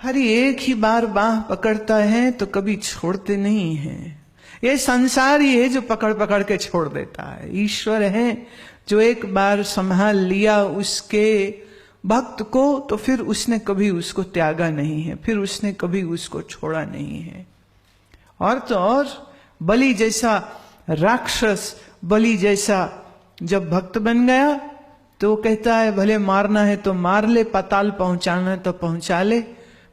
हरि एक ही बार बाह पकड़ता है तो कभी छोड़ते नहीं हैं। ये संसार ही है जो पकड़ पकड़ के छोड़ देता है। ईश्वर है जो एक बार संभाल लिया उसके भक्त को तो फिर उसने कभी उसको त्यागा नहीं है, फिर उसने कभी उसको छोड़ा नहीं है। और तो और बलि जैसा राक्षस, बलि जैसा जब भक्त बन गया तो वो कहता है भले मारना है तो मार ले, पाताल पहुंचाना है तो पहुंचा ले,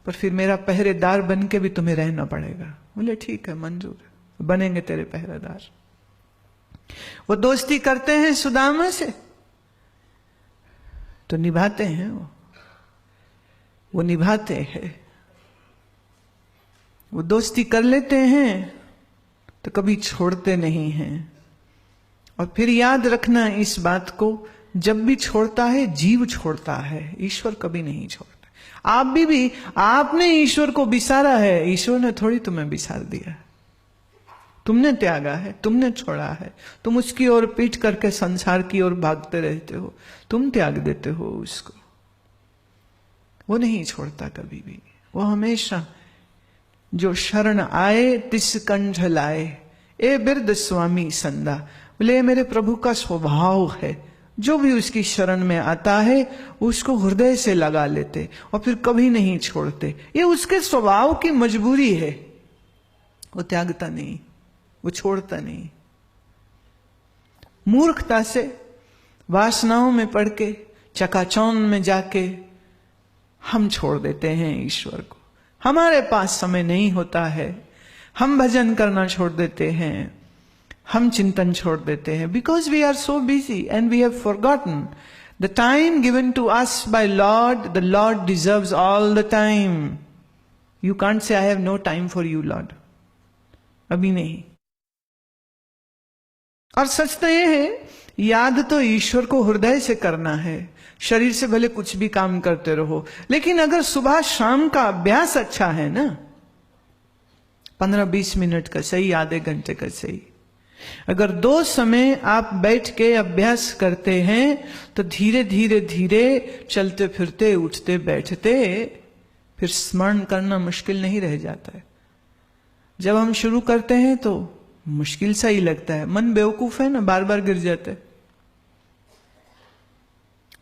पर फिर मेरा पहरेदार बन के भी तुम्हें रहना पड़ेगा। बोले ठीक है, मंजूर है, बनेंगे तेरे पहरेदार। वो दोस्ती करते हैं सुदामा से तो निभाते हैं, वो निभाते हैं। वो दोस्ती कर लेते हैं तो कभी छोड़ते नहीं हैं। और फिर याद रखना इस बात को, जब भी छोड़ता है जीव छोड़ता है, ईश्वर कभी नहीं छोड़ता। आप भी आपने ईश्वर को बिसारा है, ईश्वर ने थोड़ी तुम्हें बिसार दिया। तुमने त्यागा है, तुमने छोड़ा है। तुम उसकी ओर पीठ करके संसार की ओर भागते रहते हो, तुम त्याग देते हो उसको। वो नहीं छोड़ता कभी भी। वो हमेशा जो शरण आए तिस कंठ लाए, ए बिरद स्वामी संदा। बोले मेरे प्रभु का स्वभाव है, जो भी उसकी शरण में आता है उसको हृदय से लगा लेते और फिर कभी नहीं छोड़ते। ये उसके स्वभाव की मजबूरी है। वो त्यागता नहीं, वो छोड़ता नहीं। मूर्खता से वासनाओं में पड़ के चकाचौंध में जाके हम छोड़ देते हैं ईश्वर को। हमारे पास समय नहीं होता है, हम भजन करना छोड़ देते हैं, हम चिंतन छोड़ देते हैं, because we are so busy and we have forgotten the time given to us by Lord. The Lord deserves all the time. You can't say I have no time for you Lord, अभी नहीं। और सच तो यह है, याद तो ईश्वर को हृदय से करना है। शरीर से भले कुछ भी काम करते रहो, लेकिन अगर सुबह शाम का अभ्यास अच्छा है ना, 15-20 मिनट का सही, आधे घंटे का सही, अगर 2 समय आप बैठ के अभ्यास करते हैं तो धीरे धीरे धीरे चलते फिरते उठते बैठते फिर स्मरण करना मुश्किल नहीं रह जाता है। जब हम शुरू करते हैं तो मुश्किल सा ही लगता है, मन बेवकूफ है ना, बार बार गिर जाता है,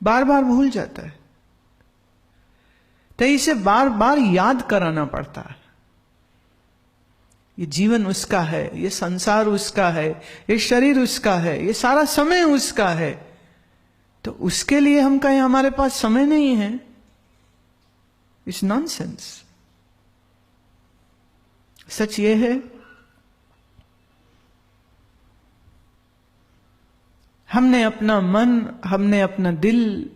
बार बार भूल जाता है। तो इसे बार बार याद कराना पड़ता है। ये जीवन उसका है, ये संसार उसका है, ये शरीर उसका है, ये सारा समय उसका है। तो उसके लिए हम कहें हमारे पास समय नहीं है, इट्स नॉनसेंस। सच ये है, हमने अपना मन, हमने अपना दिल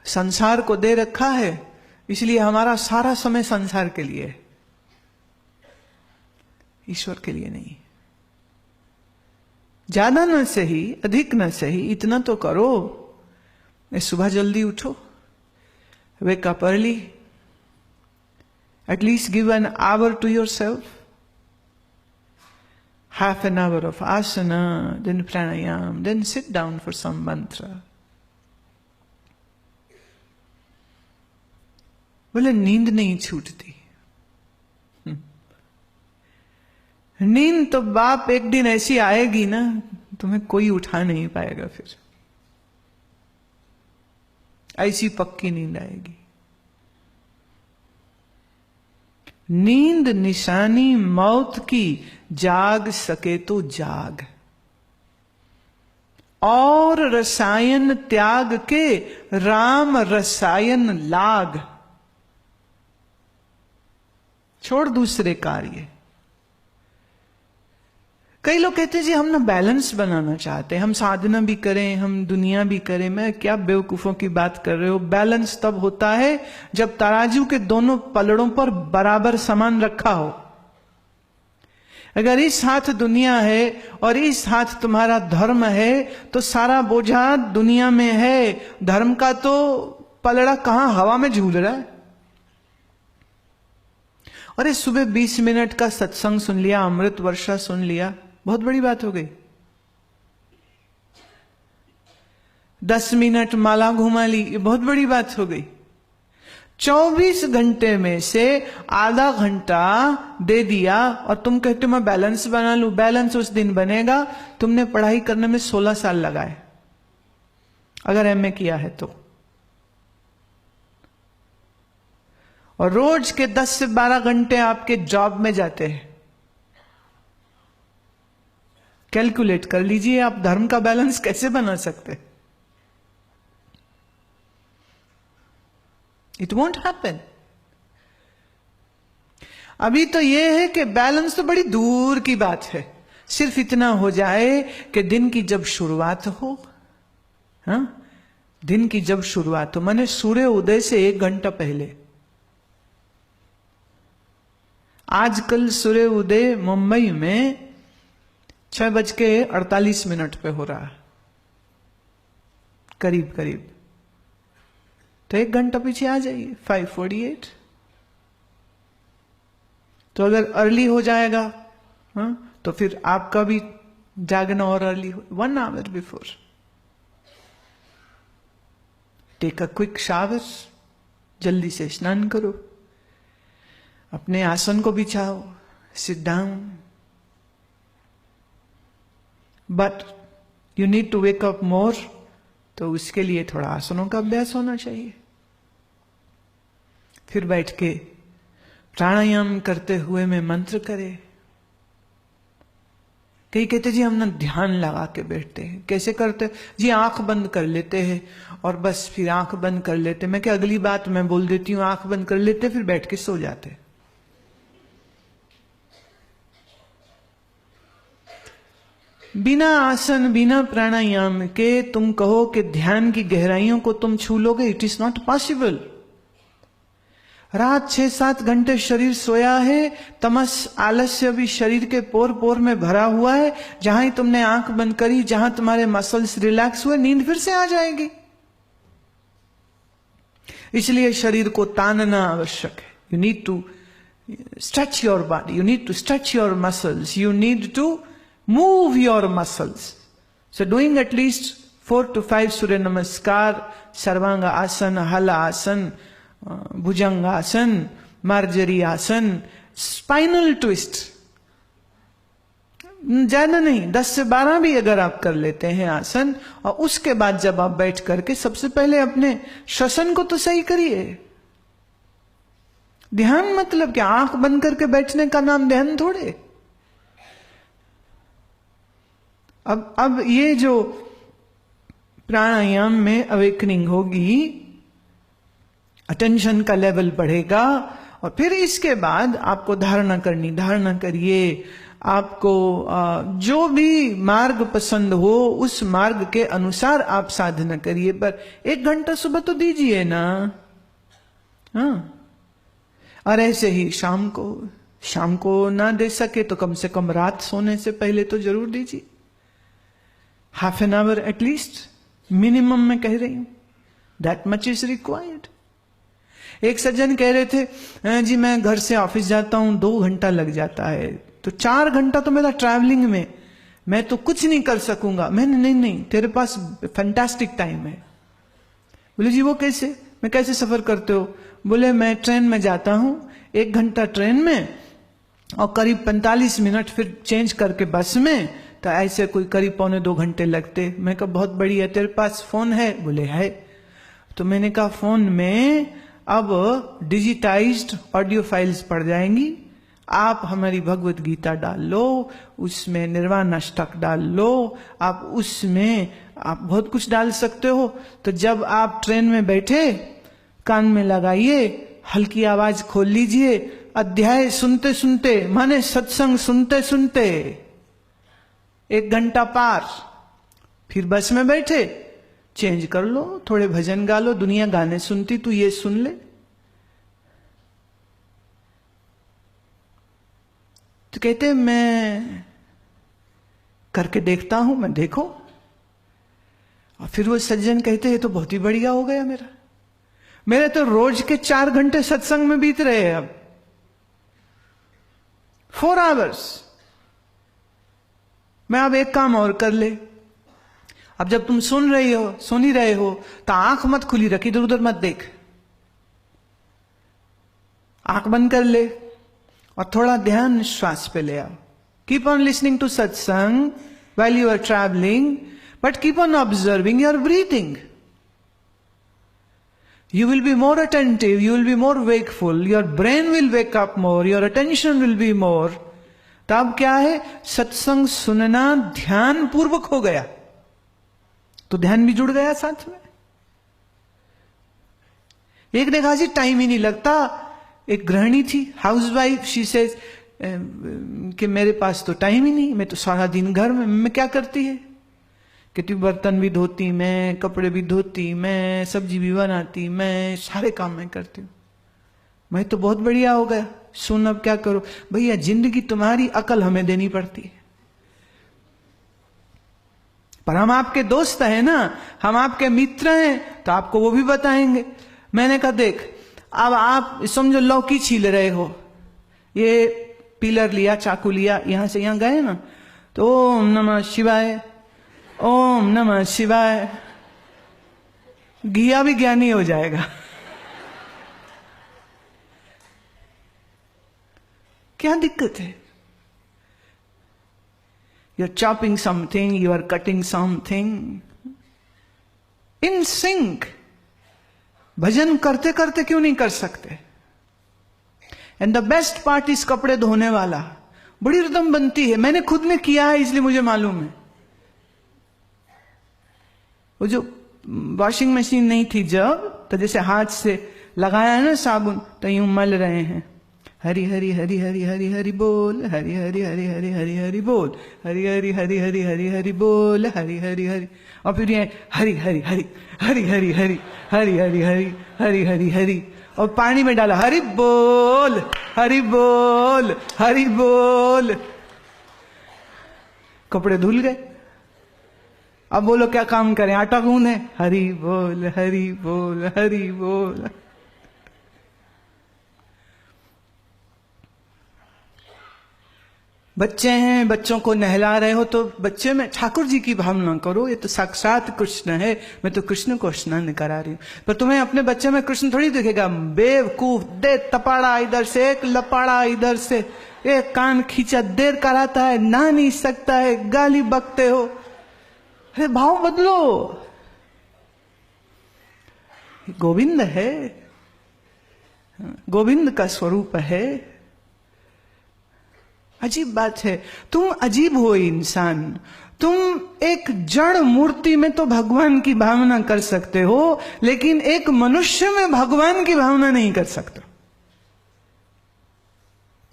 संसार को दे रखा है, इसलिए हमारा सारा समय संसार के लिए है, ईश्वर के लिए नहीं। ज्यादा न सही, अधिक न सही, इतना तो करो। सुबह जल्दी उठो, wake up early, at least give an hour to yourself, half an hour of asana, then pranayam, then sit down for some mantra. बोले नींद नहीं छूटती। नींद तो बाप एक दिन ऐसी आएगी ना, तुम्हें कोई उठा नहीं पाएगा। फिर ऐसी पक्की नींद आएगी। नींद निशानी मौत की, जाग सके तो जाग। और रसायन त्याग के राम रसायन लाग। छोड़ दूसरे कार्य। कई लोग कहते हैं जी हम ना बैलेंस बनाना चाहते हैं, हम साधना भी करें, हम दुनिया भी करें। मैं क्या बेवकूफों की बात कर रहे हो। बैलेंस तब होता है जब तराजू के दोनों पलड़ों पर बराबर सामान रखा हो। अगर इस हाथ दुनिया है और इस हाथ तुम्हारा धर्म है तो सारा बोझा दुनिया में है, धर्म का तो पलड़ा कहां हवा में झूल रहा है। और इस सुबह 20 मिनट का सत्संग सुन लिया, अमृत वर्षा सुन लिया, बहुत बड़ी बात हो गई। 10 मिनट माला घुमा ली, ये बहुत बड़ी बात हो गई। 24 घंटे में से आधा घंटा दे दिया और तुम कहते हो मैं बैलेंस बना लूं। बैलेंस उस दिन बनेगा तुमने पढ़ाई करने में 16 साल लगाए, अगर एमए किया है तो। और रोज के 10 से 12 घंटे आपके जॉब में जाते हैं। कैलकुलेट कर लीजिए आप धर्म का बैलेंस कैसे बना सकते। It won't happen. अभी तो यह है कि बैलेंस तो बड़ी दूर की बात है, सिर्फ इतना हो जाए कि दिन की जब शुरुआत हो, हाँ, दिन की जब शुरुआत हो, माने सूर्य उदय से 1 घंटा पहले। आजकल सूर्य उदय मुंबई में 6:48 पे हो रहा है, करीब करीब। तो 1 घंटा पीछे आ जाइए, 5:48। तो अगर अर्ली हो जाएगा, हाँ, तो फिर आपका भी जागना और अर्ली हो। 1 hour before take a quick shower, जल्दी से स्नान करो, अपने आसन को बिछाओ, sit down. But you need to wake up more, तो उसके लिए थोड़ा आसनों का अभ्यास होना चाहिए। फिर बैठ के प्राणायाम करते हुए में मंत्र करे। कई कहते जी हम ना ध्यान लगा के बैठते हैं। कैसे करते जी? आंख बंद कर लेते हैं और बस फिर आंख बंद कर लेते। मैं क्या अगली बात मैं बोल देती हूं, आंख बंद कर लेते फिर बैठ के सो जाते। बिना आसन बिना प्राणायाम के तुम कहो कि ध्यान की गहराइयों को तुम छू लोगे, इट इज नॉट पॉसिबल। रात 6-7 घंटे शरीर सोया है, तमस आलस्य भी शरीर के पोर पोर में भरा हुआ है। जहां ही तुमने आंख बंद करी, जहां तुम्हारे मसल्स रिलैक्स हुए, नींद फिर से आ जाएगी। इसलिए शरीर को तानना आवश्यक है। You need to stretch your body, you need to stretch your muscles, you need to move your muscles. So doing at least 4 to 5 Surya Namaskar, Sarvanga Asana, Hala Asana, Bhujanga Asana, Marjari Asana, spinal twist. ज्यादा नहीं, 10 से 12 भी अगर आप कर लेते हैं आसन, और उसके बाद जब आप बैठ करके सबसे पहले अपने श्वसन को तो सही करिए। ध्यान मतलब क्या? आंख बंद करके बैठने का नाम ध्यान थोड़े। अब ये जो प्राणायाम में अवेकनिंग होगी, अटेंशन का लेवल बढ़ेगा, और फिर इसके बाद आपको धारणा करनी, धारणा करिए। आपको जो भी मार्ग पसंद हो उस मार्ग के अनुसार आप साधना करिए, पर 1 घंटा सुबह तो दीजिए ना, हाँ। और ऐसे ही शाम को ना दे सके तो कम से कम रात सोने से पहले तो जरूर दीजिए। Half an hour at least, minimum मैं कह रही हूं, दैट मच इज रिक्वायर्ड। एक सज्जन कह रहे थे जी मैं घर से ऑफिस जाता हूं 2 घंटा लग जाता है, तो 4 घंटा तो मेरा ट्रैवलिंग में, मैं तो कुछ नहीं कर सकूंगा। मैंने नहीं, तेरे पास फैंटास्टिक टाइम है। बोले जी वो कैसे? मैं कैसे सफर करते हो? बोले मैं ट्रेन में जाता हूं, 1 घंटा ट्रेन में और करीब 45 मिनट फिर चेंज करके बस में, तो ऐसे कोई करीब 1.25-2 घंटे लगते। मैं कहा बहुत बढ़िया, तेरे पास फोन है? बोले है। तो मैंने कहा फोन में अब डिजिटाइज्ड ऑडियो फाइल्स पड़ जाएंगी, आप हमारी भगवत गीता डाल लो, उसमें निर्वाण अष्टक डाल लो, आप उसमें आप बहुत कुछ डाल सकते हो। तो जब आप ट्रेन में बैठे कान में लगाइए, हल्की आवाज खोल लीजिए, अध्याय सुनते सुनते, माने सत्संग सुनते सुनते 1 घंटा पार। फिर बस में बैठे, चेंज कर लो, थोड़े भजन गा लो। दुनिया गाने सुनती, तू ये सुन ले। तो कहते मैं करके देखता हूं। मैं देखो, और फिर वो सज्जन कहते हैं तो बहुत ही बढ़िया हो गया मेरे तो रोज के 4 घंटे सत्संग में बीत रहे हैं अब, 4 hours। मैं अब एक काम और कर ले। अब जब तुम सुन ही रहे हो, तो आंख मत खुली रख, इधर उधर मत देख। आंख बंद कर ले और थोड़ा ध्यान श्वास पे ले आओ. कीप ऑन लिसनिंग टू सत्संग while you are traveling, but keep on observing your breathing. You will be more attentive, you will be more wakeful, your brain will wake up more, your attention will be more. तब क्या है, सत्संग सुनना ध्यान पूर्वक हो गया तो ध्यान भी जुड़ गया साथ में. एक ने कहा जी टाइम ही नहीं लगता. एक गृहिणी थी, हाउसवाइफ, शी सेज कि मेरे पास तो टाइम ही नहीं, मैं तो सारा दिन घर में क्या करती है, कहती बर्तन भी धोती मैं, कपड़े भी धोती मैं, सब्जी भी बनाती मैं, सारे काम मैं करती हूँ. मैं तो बहुत बढ़िया हो गया. सुन अब क्या करो भैया, जिंदगी तुम्हारी, अकल हमें देनी पड़ती है. पर हम आपके दोस्त हैं ना, हम आपके मित्र हैं, तो आपको वो भी बताएंगे. मैंने कहा देख, अब आप समझो लौकी छील रहे हो, ये पिलर लिया, चाकू लिया, यहां से यहां गए ना, तो ओम नमः शिवाय, ओम नमः शिवाय, घिया भी ज्ञानी हो जाएगा. क्या दिक्कत है? You are chopping something, you are cutting something in sink. भजन करते करते क्यों नहीं कर सकते? एंड द बेस्ट पार्ट इस कपड़े धोने वाला, बड़ी रिदम बनती है. मैंने खुद ने किया है इसलिए मुझे मालूम है. वो जो वॉशिंग मशीन नहीं थी जब, तो जैसे हाथ से लगाया है ना साबुन, तो यूं मल रहे हैं, हरि हरि हरि हरि हरि हरि बोल, हरि हरि हरि हरि हरि हरि बोल, हरि हरि हरि हरि हरि हरि बोल, हरि हरि हरि, और फिर ये हरि हरि हरि हरि हरि हरि हरि हरि हरि हरि हरि हरि, और पानी में डाला, हरि बोल हरि बोल हरि बोल. कपड़े धुल गए. अब बोलो क्या काम करें, आटा गूंदे, हरि बोल हरि बोल हरि बोल. बच्चे हैं, बच्चों को नहला रहे हो तो बच्चे में ठाकुर जी की भावना करो. ये तो साक्षात कृष्ण है, मैं तो कृष्ण को स्नान करा रही हूं. पर तुम्हें अपने बच्चे में कृष्ण थोड़ी दिखेगा. बेवकूफ, दे तपाड़ा इधर से, एक लपाड़ा इधर से, एक कान खींचा, देर कराता है, ना नहीं सकता है, गाली बकते हो. अरे भाव बदलो. गोविंद है, गोविंद का स्वरूप है. अजीब बात है, तुम अजीब हो इंसान. तुम एक जड़ मूर्ति में तो भगवान की भावना कर सकते हो, लेकिन एक मनुष्य में भगवान की भावना नहीं कर सकते.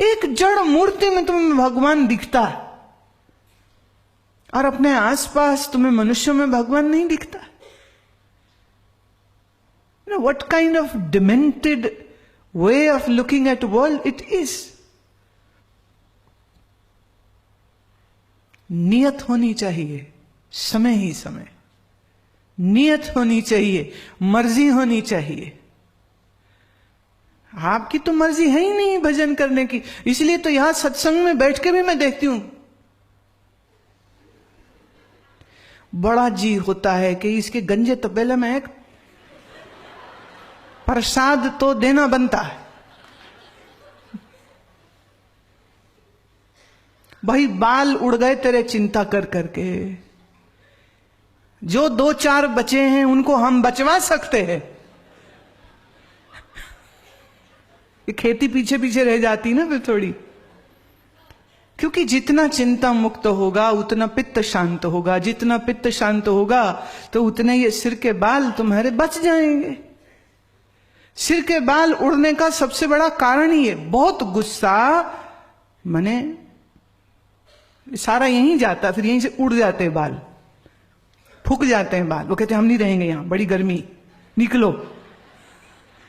एक जड़ मूर्ति में तुम्हें भगवान दिखता है, और अपने आसपास तुम्हें मनुष्यों में भगवान नहीं दिखता. What kind of demented way of looking at world it is. नियत होनी चाहिए, समय ही समय. नियत होनी चाहिए, मर्जी होनी चाहिए. आपकी तो मर्जी है ही नहीं भजन करने की. इसलिए तो यहां सत्संग में बैठ के भी मैं देखती हूं, बड़ा जी होता है कि इसके गंजे तपेले में एक प्रसाद तो देना बनता है. भाई बाल उड़ गए तेरे चिंता कर करके. जो 2-4 बचे हैं उनको हम बचवा सकते हैं. ये खेती पीछे पीछे रह जाती ना फिर थोड़ी. क्योंकि जितना चिंता मुक्त होगा उतना पित्त शांत होगा. जितना पित्त शांत होगा तो उतने ये सिर के बाल तुम्हारे बच जाएंगे. सिर के बाल उड़ने का सबसे बड़ा कारण ही है बहुत गुस्सा. मने सारा यहीं जाता, फिर यहीं से उड़ जाते हैं बाल, फूक जाते हैं बाल. वो कहते हैं हम नहीं रहेंगे यहां, बड़ी गर्मी, निकलो.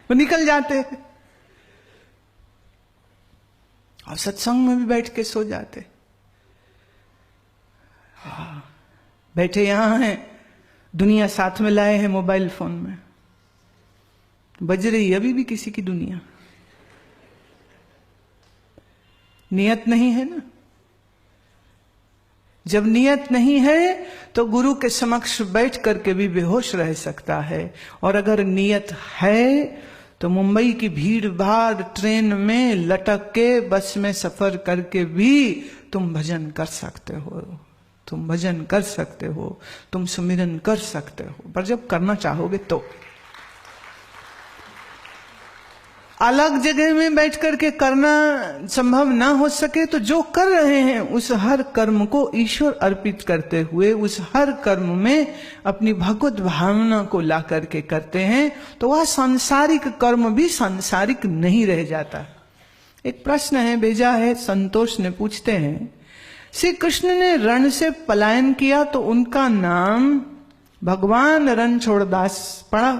वो निकल जाते हैं. और सत्संग में भी बैठ के सो जाते. बैठे यहां हैं, दुनिया साथ में लाए हैं मोबाइल फोन में, बज रही अभी भी किसी की दुनिया. नियत नहीं है ना. जब नियत नहीं है तो गुरु के समक्ष बैठ करके भी बेहोश रह सकता है. और अगर नियत है तो मुंबई की भीड़ भाड़ ट्रेन में लटक के बस में सफर करके भी तुम भजन कर सकते हो, तुम भजन कर सकते हो, तुम सुमिरन कर सकते हो, पर जब करना चाहोगे तो। अलग जगह में बैठ करके करना संभव ना हो सके तो जो कर रहे हैं उस हर कर्म को ईश्वर अर्पित करते हुए, उस हर कर्म में अपनी भगवत भावना को ला करके करते हैं, तो वह सांसारिक कर्म भी सांसारिक नहीं रह जाता। एक प्रश्न है, भेजा है, संतोष ने, पूछते हैं, श्री कृष्ण ने रण से पलायन किया तो उनका नाम भगवान रणछोड़दास पड़ा,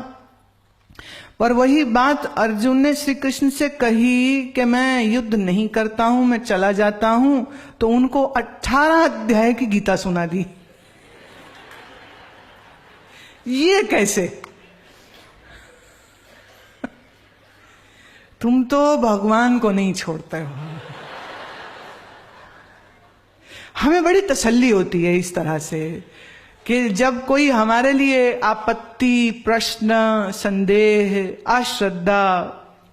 पर वही बात अर्जुन ने श्री कृष्ण से कही कि मैं युद्ध नहीं करता हूं, मैं चला जाता हूं, तो उनको 18 अध्याय की गीता सुना दी। ये कैसे? तुम तो भगवान को नहीं छोड़ते हो। हमें बड़ी तसल्ली होती है इस तरह से कि जब कोई हमारे लिए आपत्ति, प्रश्न, संदेह, अश्रद्धा,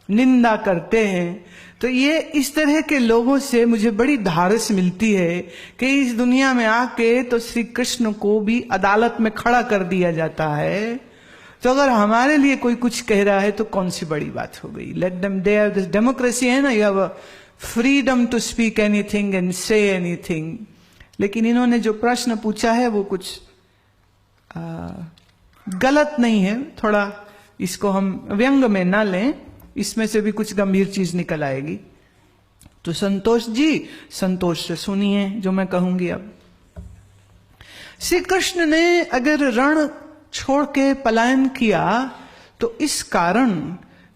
निंदा करते हैं, तो ये इस तरह के लोगों से मुझे बड़ी धारस मिलती है कि इस दुनिया में आके तो श्री कृष्ण को भी अदालत में खड़ा कर दिया जाता है। तो अगर हमारे लिए कोई कुछ कह रहा है तो कौन सी बड़ी बात हो गई। Let them, they have this democracy है ना, you have freedom to speak anything and say anything. लेकिन इन्होंने जो प्रश्न पूछा है वो कुछ गलत नहीं है, थोड़ा इसको हम व्यंग में ना लें, इसमें से भी कुछ गंभीर चीज निकल आएगी। तो संतोष जी, संतोष से सुनिए जो मैं कहूंगी। अब श्री कृष्ण ने अगर रण छोड़ के पलायन किया तो इस कारण,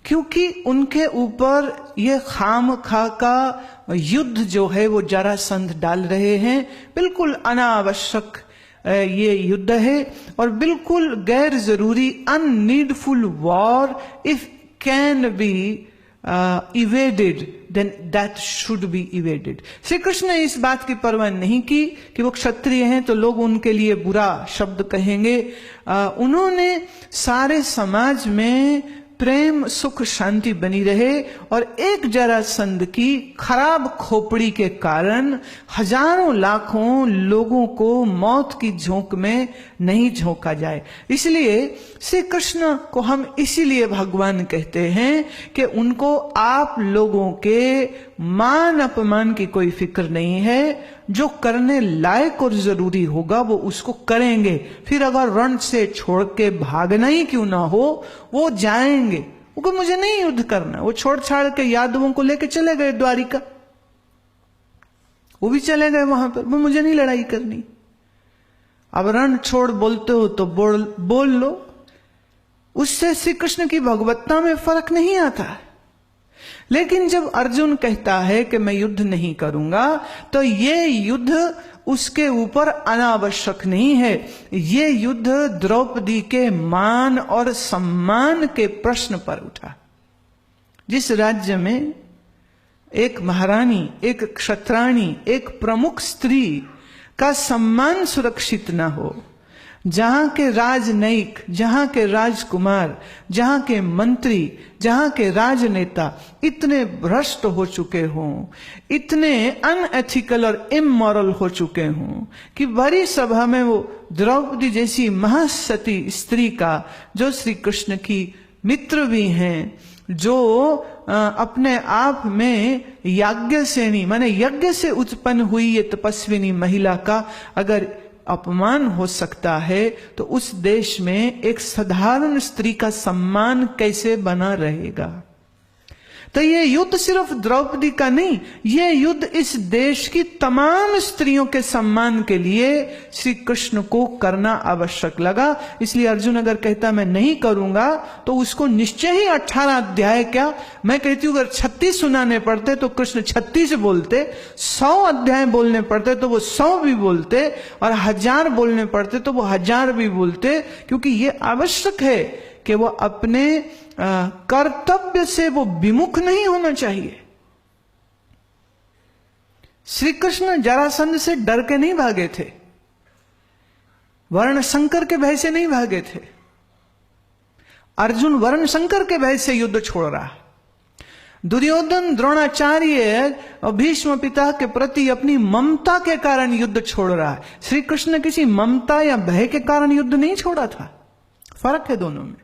क्योंकि उनके ऊपर ये खाम खा का युद्ध जो है वो जरासंध डाल रहे हैं, बिल्कुल अनावश्यक ये युद्ध है और बिल्कुल गैर जरूरी, unneedful war if can be evaded then that should be evaded. Shri Krishna ने इस बात की परवाह नहीं की कि वो क्षत्रिय हैं तो लोग उनके लिए बुरा शब्द कहेंगे। उन्होंने सारे समाज में प्रेम, सुख, शांति बनी रहे और एक जरासंध की खराब खोपड़ी के कारण हजारों लाखों लोगों को मौत की झोंक में नहीं झोंका जाए। इसलिए श्री कृष्ण को हम इसीलिए भगवान कहते हैं कि उनको आप लोगों के मान अपमान की कोई फिक्र नहीं है। जो करने लायक और जरूरी होगा वो उसको करेंगे। फिर अगर रण से छोड़ के भागना ही क्यों ना हो, वो जाएंगे। वो मुझे नहीं युद्ध करना, वो छोड़ छाड़ के यादवों को लेके चले गए द्वारिका, वो भी चले गए वहां पर, वो मुझे नहीं लड़ाई करनी। अब रण छोड़ बोलते हो तो बोल लो, उससे श्री कृष्ण की भगवत्ता में फर्क नहीं आता। लेकिन जब अर्जुन कहता है कि मैं युद्ध नहीं करूंगा, तो ये युद्ध उसके ऊपर अनावश्यक नहीं है। ये युद्ध द्रौपदी के मान और सम्मान के प्रश्न पर उठा। जिस राज्य में एक महारानी, एक क्षत्राणी, एक प्रमुख स्त्री का सम्मान सुरक्षित न हो, जहां के राजनयिक, जहां के राजकुमार, जहां के मंत्री, जहां के राजनेता इतने भ्रष्ट हो चुके हों, इतने अनएथिकल और इमोरल हो चुके हों कि बड़ी सभा में वो द्रौपदी जैसी महासती स्त्री का, जो श्री कृष्ण की मित्र भी हैं, जो अपने आप में याज्ञसेनी माने यज्ञ से उत्पन्न हुई ये तपस्विनी महिला का अगर अपमान हो सकता है, तो उस देश में एक साधारण स्त्री का सम्मान कैसे बना रहेगा। तो ये युद्ध सिर्फ द्रौपदी का नहीं, ये युद्ध इस देश की तमाम स्त्रियों के सम्मान के लिए श्री कृष्ण को करना आवश्यक लगा। इसलिए अर्जुन अगर कहता मैं नहीं करूंगा तो उसको निश्चय ही 18 अध्याय क्या, मैं कहती हूं अगर 36 सुनाने पड़ते तो कृष्ण 36 बोलते, 100 अध्याय बोलने पड़ते तो वो 100 भी बोलते, और 1000 बोलने पड़ते तो वो 1000 भी बोलते, क्योंकि ये आवश्यक है कि वो अपने कर्तव्य से वो विमुख नहीं होना चाहिए। श्री कृष्ण जरासंध से डर के नहीं भागे थे, वर्ण संकर के भय से नहीं भागे थे। अर्जुन वर्ण शंकर के भय से युद्ध छोड़ रहा है। दुर्योधन द्रोणाचार्य और भीष्म पिता के प्रति अपनी ममता के कारण युद्ध छोड़ रहा है। श्री कृष्ण ने किसी ममता या भय के कारण युद्ध नहीं छोड़ा था। फर्क है दोनों में।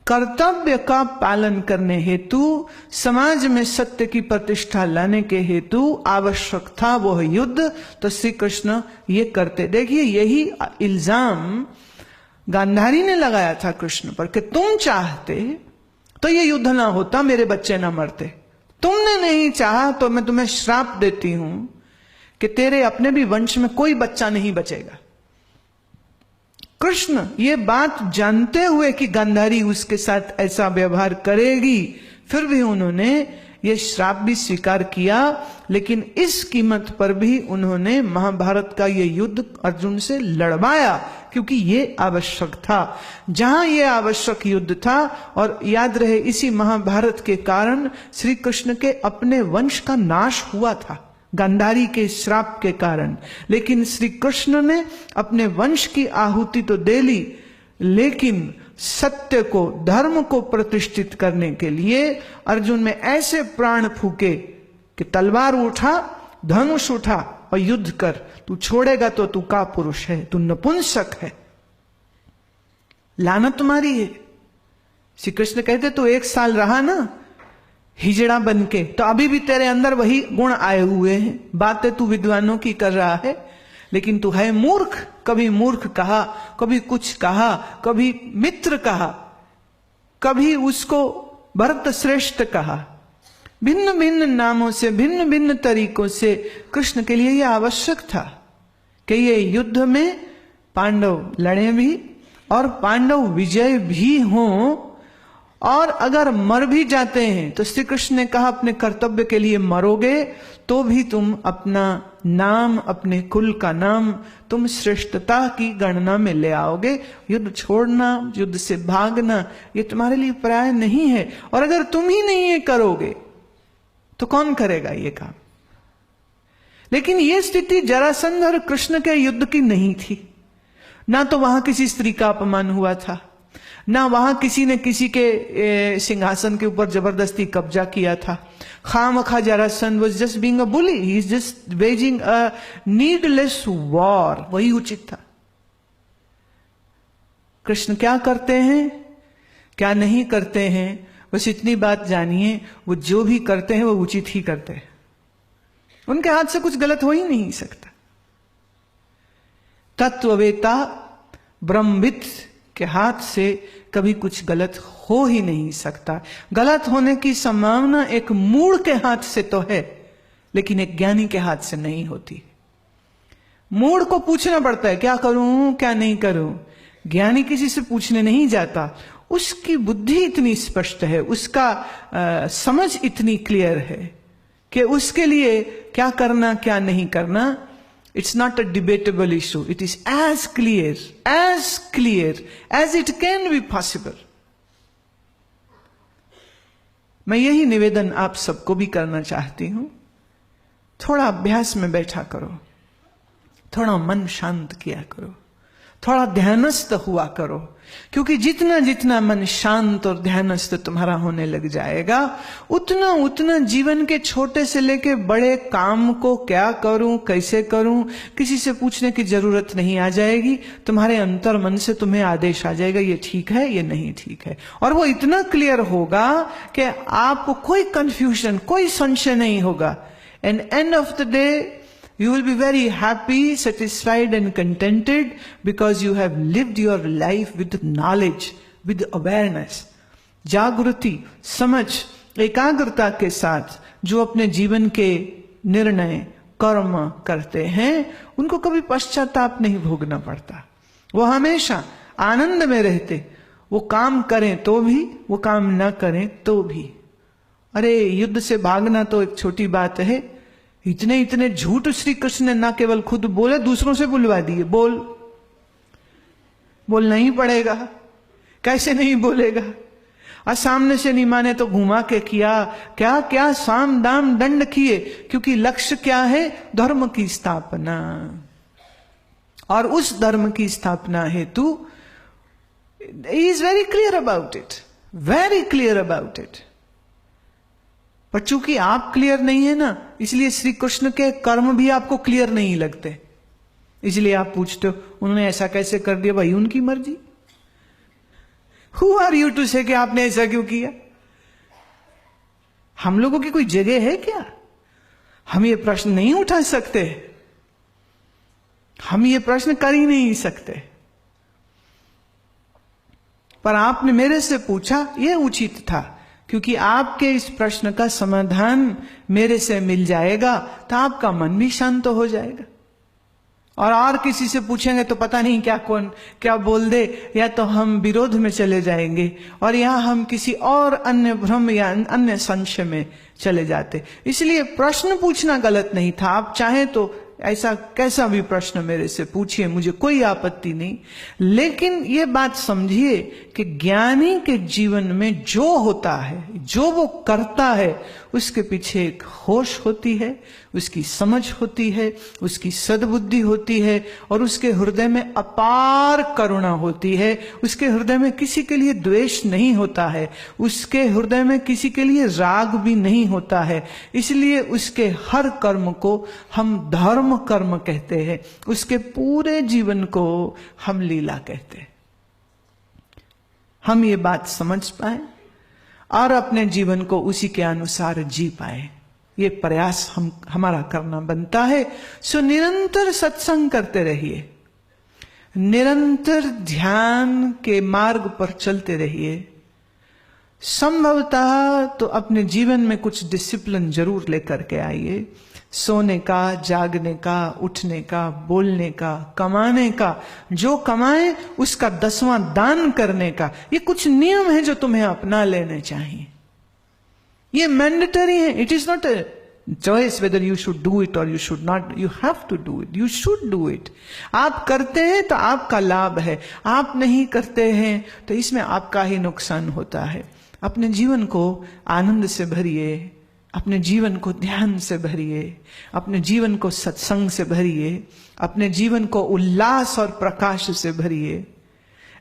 कर्तव्य का पालन करने हेतु, समाज में सत्य की प्रतिष्ठा लाने के हेतु आवश्यक था वह युद्ध, तो श्री कृष्ण ये करते। देखिए, यही इल्जाम गांधारी ने लगाया था कृष्ण पर कि तुम चाहते तो ये युद्ध ना होता, मेरे बच्चे ना मरते। तुमने नहीं चाहा तो मैं तुम्हें श्राप देती हूं कि तेरे अपने भी वंश में कोई बच्चा नहीं बचेगा। कृष्ण ये बात जानते हुए कि गांधारी उसके साथ ऐसा व्यवहार करेगी, फिर भी उन्होंने ये श्राप भी स्वीकार किया, लेकिन इस कीमत पर भी उन्होंने महाभारत का ये युद्ध अर्जुन से लड़वाया, क्योंकि ये आवश्यक था। जहां ये आवश्यक युद्ध था, और याद रहे इसी महाभारत के कारण श्री कृष्ण के अपने वंश का नाश हुआ था, गांधारी के श्राप के कारण। लेकिन श्री कृष्ण ने अपने वंश की आहुति तो दे ली, लेकिन सत्य को, धर्म को प्रतिष्ठित करने के लिए अर्जुन में ऐसे प्राण फूके कि तलवार उठा, धनुष उठा और युद्ध कर। तू छोड़ेगा तो तू का पुरुष है, तू नपुंसक है, लानत तुम्हारी है। श्री कृष्ण कहते तू 1 साल रहा ना हिजड़ा बन के, तो अभी भी तेरे अंदर वही गुण आए हुए हैं। बातें तू विद्वानों की कर रहा है, लेकिन तू है मूर्ख। कभी मूर्ख कहा, कभी कुछ कहा, कभी मित्र कहा, कभी उसको भरत श्रेष्ठ कहा। भिन्न भिन्न नामों से, भिन्न भिन्न तरीकों से कृष्ण के लिए यह आवश्यक था कि ये युद्ध में पांडव लड़े भी और पांडव विजय भी हों। और अगर मर भी जाते हैं तो श्री कृष्ण ने कहा अपने कर्तव्य के लिए मरोगे तो भी तुम अपना नाम, अपने कुल का नाम तुम श्रेष्ठता की गणना में ले आओगे। युद्ध छोड़ना, युद्ध से भागना, ये तुम्हारे लिए प्राय नहीं है। और अगर तुम ही नहीं ये करोगे तो कौन करेगा ये काम? लेकिन ये स्थिति जरासंध और कृष्ण के युद्ध की नहीं थी। ना तो वहां किसी स्त्री का अपमान हुआ था, ना वहां किसी ने किसी के सिंहासन के ऊपर जबरदस्ती कब्जा किया था। खामखा Jarasandha was just being a bully, he is just waging a needless war, वही उचित था। कृष्ण क्या करते हैं, क्या नहीं करते हैं, बस इतनी बात जानिए, वो जो भी करते हैं वो उचित ही करते हैं। उनके हाथ से कुछ गलत हो ही नहीं सकता। तत्ववेता ब्रह्मविद के हाथ से कभी कुछ गलत हो ही नहीं सकता। गलत होने की संभावना एक मूढ़ के हाथ से तो है, लेकिन एक ज्ञानी के हाथ से नहीं होती। मूढ़ को पूछना पड़ता है क्या करूं क्या नहीं करूं, ज्ञानी किसी से पूछने नहीं जाता। उसकी बुद्धि इतनी स्पष्ट है, उसका समझ इतनी क्लियर है कि उसके लिए क्या करना क्या नहीं करना, it's not a debatable issue. It is as clear as it can be possible. मैं यही निवेदन आप सबको भी करना चाहती हूं। थोड़ा अभ्यास में बैठा करो, थोड़ा मन शांत किया करो, थोड़ा ध्यानस्थ हुआ करो, क्योंकि जितना जितना मन शांत और ध्यानस्थ तुम्हारा होने लग जाएगा, उतना उतना जीवन के छोटे से लेके बड़े काम को क्या करूं कैसे करूं किसी से पूछने की जरूरत नहीं आ जाएगी। तुम्हारे अंतर मन से तुम्हें आदेश आ जाएगा, ये ठीक है ये नहीं ठीक है, और वो इतना क्लियर होगा कि आपको कोई कंफ्यूजन, कोई संशय नहीं होगा। And end of the day you will be very happy, satisfied and contented because you have lived your life with knowledge, with awareness. जागृति, समझ, एकाग्रता के साथ जो अपने जीवन के निर्णय कर्म करते हैं, उनको कभी पश्चाताप नहीं भोगना पड़ता। वो हमेशा आनंद में रहते। वो काम करें तो भी, वो काम ना करें तो भी। अरे युद्ध से भागना तो एक छोटी बात है। इतने इतने झूठ श्री कृष्ण ने ना केवल खुद बोले, दूसरों से बुलवा दिए। बोलना ही पड़ेगा, कैसे नहीं बोलेगा। और सामने से नहीं माने तो घुमा के किया, क्या क्या साम दाम दंड किए, क्योंकि लक्ष्य क्या है, धर्म की स्थापना। और उस धर्म की स्थापना हेतु He is very clear about it, very clear about it. पर चूंकि आप क्लियर नहीं है ना, इसलिए श्री कृष्ण के कर्म भी आपको क्लियर नहीं लगते, इसलिए आप पूछते हो उन्होंने ऐसा कैसे कर दिया। भाई उनकी मर्जी। Who are you to say कि आपने ऐसा क्यों किया? हम लोगों की कोई जगह है क्या? हम ये प्रश्न नहीं उठा सकते, हम ये प्रश्न कर ही नहीं सकते। पर आपने मेरे से पूछा, यह उचित था, क्योंकि आपके इस प्रश्न का समाधान मेरे से मिल जाएगा तो आपका मन भी शांत हो जाएगा। और किसी से पूछेंगे तो पता नहीं कौन क्या बोल दे, या तो हम विरोध में चले जाएंगे और या हम किसी और अन्य भ्रम या अन्य संशय में चले जाते। इसलिए प्रश्न पूछना गलत नहीं था। आप चाहें तो ऐसा कैसा भी प्रश्न मेरे से पूछिए, मुझे कोई आपत्ति नहीं। लेकिन ये बात समझिए कि ज्ञानी के जीवन में जो होता है, जो वो करता है, उसके पीछे एक होश होती है, उसकी समझ होती है, उसकी सद्बुद्धि होती है, और उसके हृदय में अपार करुणा होती है। उसके हृदय में किसी के लिए द्वेष नहीं होता है, उसके हृदय में किसी के लिए राग भी नहीं होता है। इसलिए उसके हर कर्म को हम धर्म कर्म कहते हैं, उसके पूरे जीवन को हम लीला कहते हैं। हम ये बात समझ पाए और अपने जीवन को उसी के अनुसार जी पाए, ये प्रयास हमारा करना बनता है। सो निरंतर सत्संग करते रहिए, निरंतर ध्यान के मार्ग पर चलते रहिए। संभवतः तो अपने जीवन में कुछ डिसिप्लिन जरूर लेकर के आइए, सोने का, जागने का, उठने का, बोलने का, कमाने का, जो कमाए उसका 10वां दान करने का। ये कुछ नियम है जो तुम्हें अपना लेने चाहिए, ये मैंडेटरी है। It is not a choice whether you should do it or you should not, you have to do it, you should do it. आप करते हैं तो आपका लाभ है, आप नहीं करते हैं तो इसमें आपका ही नुकसान होता है। अपने जीवन को आनंद से भरिए, अपने जीवन को ध्यान से भरिए, अपने जीवन को सत्संग से भरिए, अपने जीवन को उल्लास और प्रकाश से भरिए।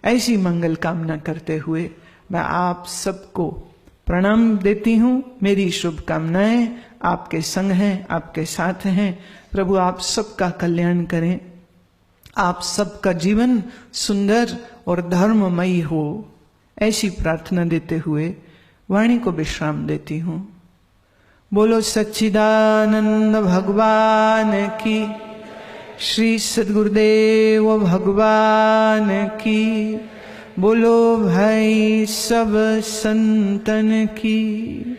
ऐसी मंगल कामना करते हुए मैं आप सबको प्रणाम देती हूं। मेरी शुभकामनाएं आपके संग हैं, आपके साथ हैं। प्रभु आप सबका कल्याण करें, आप सबका जीवन सुंदर और धर्ममयी हो, ऐसी प्रार्थना देते हुए वाणी को विश्राम देती हूं। बोलो सच्चिदानंद भगवान की, श्री सद्गुरुदेव भगवान की, बोलो भाई सब संतन की।